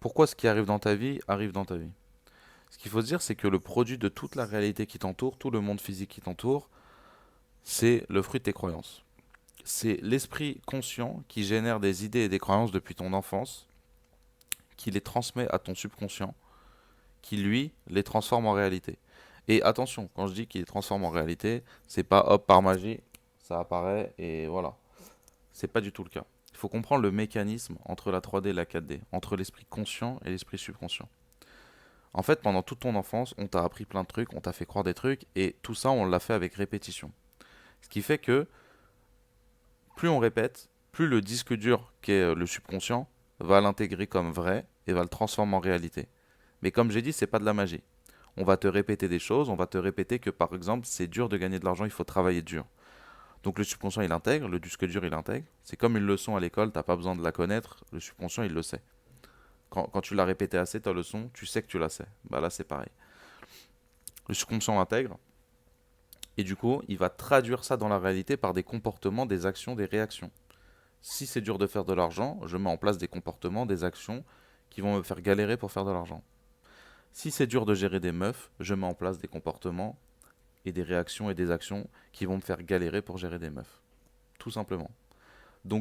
Pourquoi ce qui arrive dans ta vie arrive dans ta vie? Ce qu'il faut se dire, c'est que le produit de toute la réalité qui t'entoure, tout le monde physique qui t'entoure, c'est le fruit de tes croyances. C'est l'esprit conscient qui génère des idées et des croyances depuis ton enfance, qui les transmet à ton subconscient, qui lui les transforme en réalité. Et attention, quand je dis qu'il les transforme en réalité, c'est pas hop par magie, ça apparaît et voilà. C'est pas du tout le cas. Il faut comprendre le mécanisme entre la 3D et la 4D, entre l'esprit conscient et l'esprit subconscient. En fait, pendant toute ton enfance, on t'a appris plein de trucs, on t'a fait croire des trucs, et tout ça, on l'a fait avec répétition. Ce qui fait que plus on répète, plus le disque dur, qui est le subconscient, va l'intégrer comme vrai et va le transformer en réalité. Mais comme j'ai dit, c'est pas de la magie. On va te répéter des choses, on va te répéter que par exemple, c'est dur de gagner de l'argent, il faut travailler dur. Donc le subconscient il intègre, le disque dur il intègre. C'est comme une leçon à l'école, t'as pas besoin de la connaître, le subconscient il le sait. Quand tu l'as répété assez ta leçon, tu sais que tu la sais. Bah là c'est pareil. Le subconscient l'intègre, et du coup il va traduire ça dans la réalité par des comportements, des actions, des réactions. Si c'est dur de faire de l'argent, je mets en place des comportements, des actions qui vont me faire galérer pour faire de l'argent. Si c'est dur de gérer des meufs, je mets en place des comportements et des réactions et des actions qui vont me faire galérer pour gérer des meufs. Tout simplement.